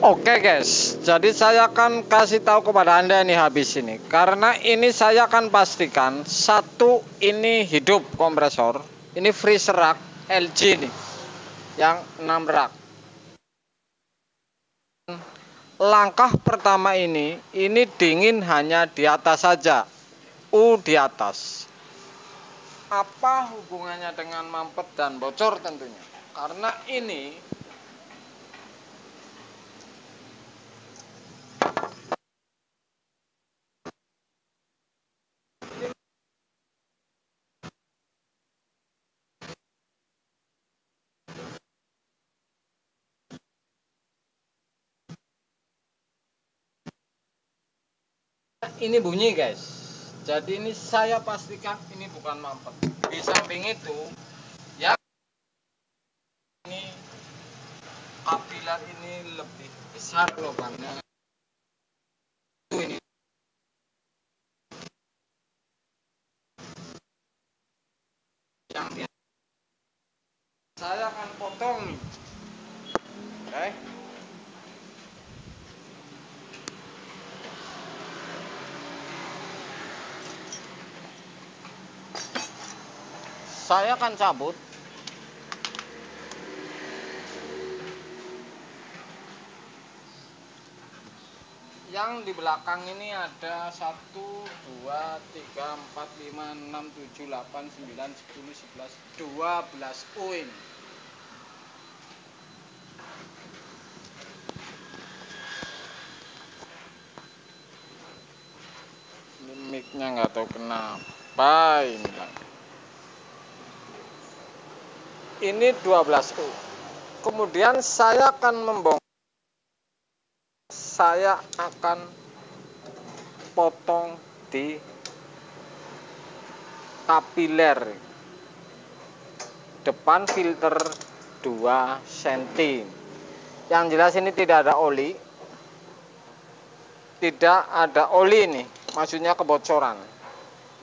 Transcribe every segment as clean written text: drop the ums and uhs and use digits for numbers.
Oke guys, jadi saya akan kasih tahu kepada Anda nih habis ini. Karena ini saya akan pastikan satu ini hidup kompresor. Ini freezer rack LG nih, yang 6 rak. Langkah pertama ini dingin hanya di atas saja, di atas. Apa hubungannya dengan mampet dan bocor tentunya? Karena ini bunyi guys. Jadi ini saya pastikan ini bukan mampet. Di samping itu ya, ini kapiler ini lebih besar lubangnya. Ini yang saya akan potong nih. Oke. Saya akan cabut. Yang di belakang ini ada 1, 2, 3, 4, 5, 6, 7, 8, 9, 10, 11, 12 uin. Ini mic-nya nggak tahu kenapa ini. Ini 12 U. Kemudian saya akan membongkar. Saya akan potong di kapiler depan filter 2 cm. Yang jelas ini tidak ada oli. Tidak ada oli nih, maksudnya kebocoran.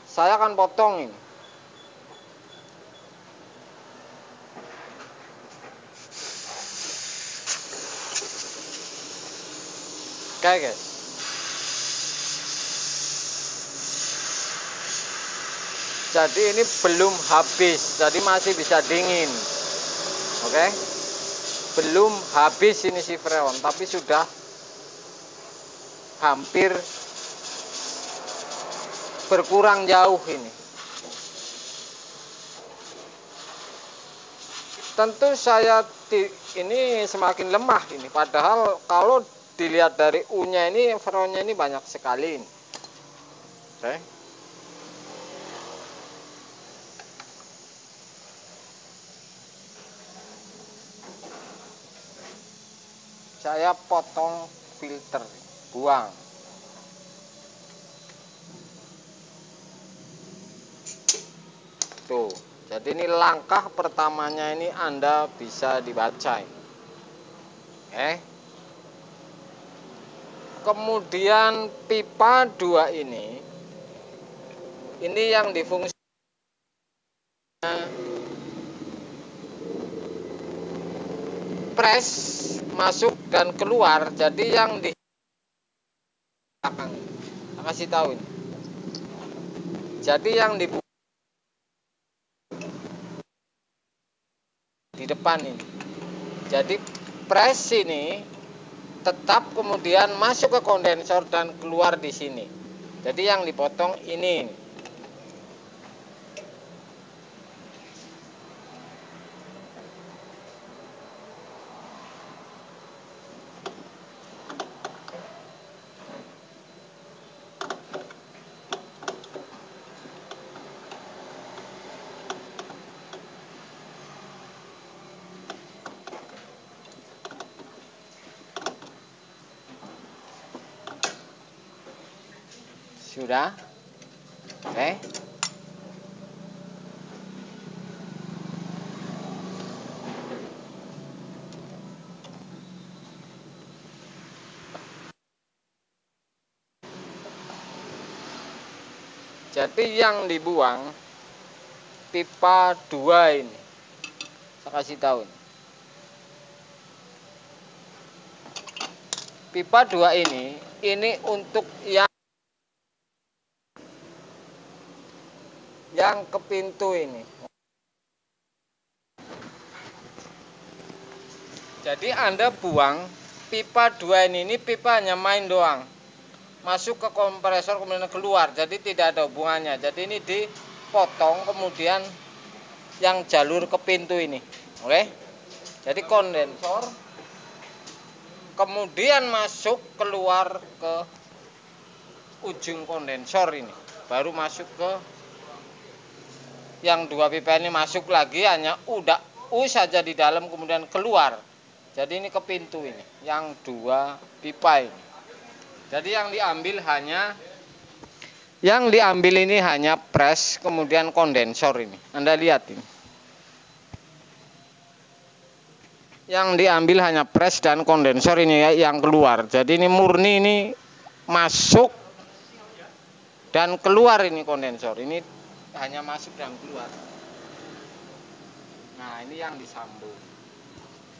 Saya akan potong ini. Oke guys. Jadi ini belum habis, jadi masih bisa dingin. Oke. Belum habis ini si freon, tapi sudah hampir berkurang jauh ini. Tentu saya ini semakin lemah ini, padahal kalau dilihat dari U-nya ini, freonnya ini banyak sekali ini. Oke. Saya potong filter, buang. Tuh, jadi ini langkah pertamanya ini Anda bisa dibaca. Oke. Kemudian pipa 2 ini yang difungsikan press masuk dan keluar. Jadi yang di belakang, saya kasih tahu ini. Jadi yang di depan ini. Jadi press ini tetap kemudian masuk ke kondensor dan keluar di sini. Jadi yang dipotong ini. Sudah? Oke. Jadi yang dibuang pipa 2 ini. Saya kasih tahu. pipa 2 ini untuk yang ke pintu ini. Jadi Anda buang pipa 2 ini pipa hanya main doang, masuk ke kompresor kemudian keluar, jadi tidak ada hubungannya. Jadi ini dipotong kemudian yang jalur ke pintu ini, oke? Jadi kondensor kemudian masuk keluar ke ujung kondensor ini, baru masuk ke yang 2 pipa ini, masuk lagi hanya udah saja di dalam kemudian keluar. Jadi ini ke pintu ini, yang 2 pipa ini. Jadi yang diambil ini hanya pres kemudian kondensor ini. Anda lihat ini. Yang diambil hanya pres dan kondensor ini ya, yang keluar. Jadi ini murni ini masuk dan keluar ini kondensor. Ini hanya masuk dan keluar. Nah, ini yang disambung.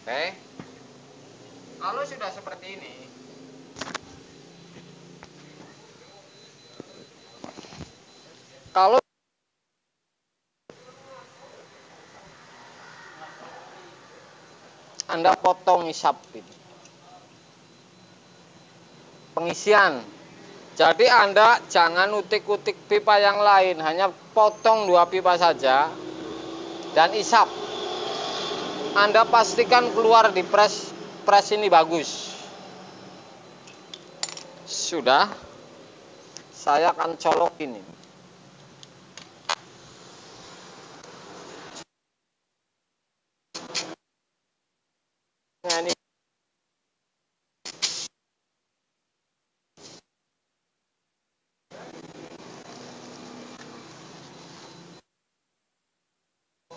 Oke. Kalau sudah seperti ini, kalau Anda potong isap ini, pengisian. Jadi Anda jangan utik-utik pipa yang lain, hanya potong 2 pipa saja dan isap. Anda pastikan keluar di pres ini bagus. Sudah, saya akan colok ini. Nah, ini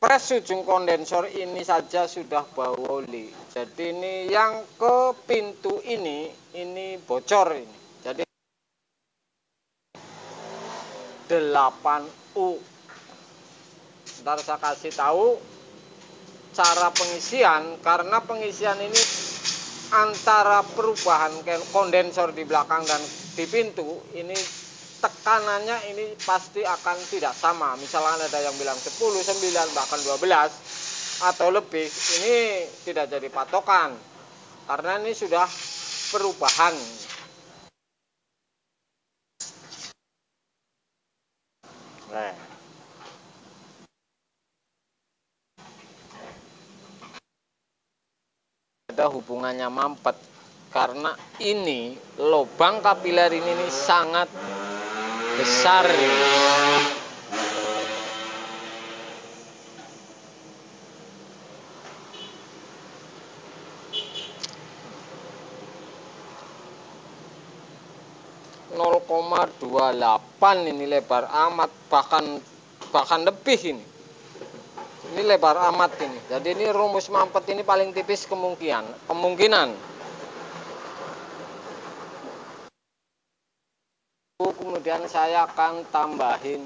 pres ujung kondensor ini saja sudah bau oli. Jadi ini yang ke pintu ini bocor ini. Jadi 8U. Ntar saya kasih tahu cara pengisian, karena pengisian ini antara perubahan kondensor di belakang dan di pintu ini tekanannya ini pasti akan tidak sama. Misalnya ada yang bilang 10, 9, bahkan 12 atau lebih, ini tidak jadi patokan karena ini sudah perubahan. Nah, ada hubungannya mampet karena ini lubang kapiler ini sangat besar nih. .28 ini lebar amat, bahkan lebih ini. Ini lebar amat ini. Jadi ini rumus mampet ini paling tipis kemungkinan. Kemudian saya akan tambahin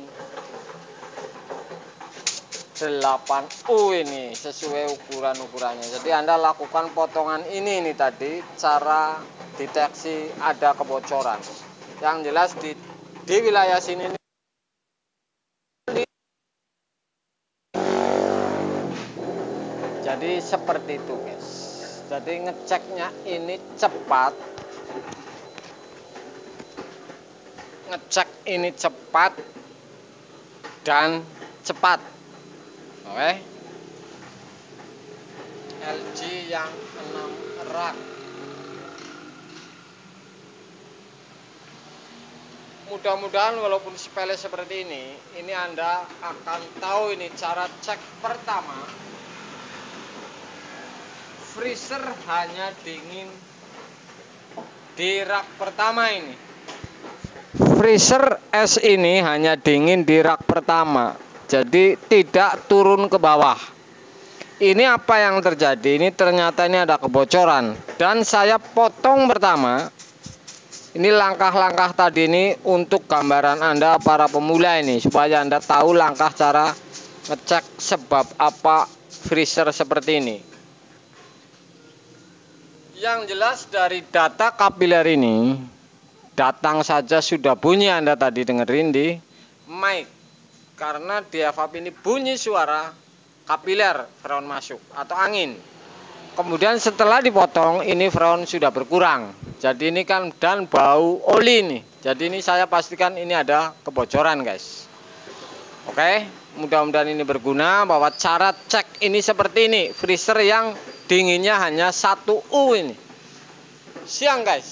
8U ini sesuai ukurannya. Jadi Anda lakukan potongan ini tadi, cara deteksi ada kebocoran. Yang jelas di wilayah sini jadi seperti itu, guys. Jadi ngeceknya ini cepat. Ngecek ini cepat dan cepat. Oke. LG yang 6 rak. Mudah-mudahan walaupun sepele seperti ini Anda akan tahu ini cara cek pertama. Freezer hanya dingin di rak pertama ini. Freezer es ini hanya dingin di rak pertama, jadi tidak turun ke bawah. Ini apa yang terjadi? Ini ternyata ini ada kebocoran dan saya potong pertama. Ini langkah-langkah tadi ini untuk gambaran Anda para pemula ini, supaya Anda tahu langkah cara ngecek sebab apa freezer seperti ini. Yang jelas dari data kapiler ini, datang saja sudah bunyi, Anda tadi dengerin di mic. Karena diafab ini bunyi suara kapiler freon masuk atau angin. Kemudian setelah dipotong ini freon sudah berkurang. Jadi ini kan dan bau oli nih. Jadi ini saya pastikan ini ada kebocoran, guys. Oke, mudah-mudahan ini berguna bahwa cara cek ini seperti ini. Freezer yang dinginnya hanya 1 U ini. Siang, guys.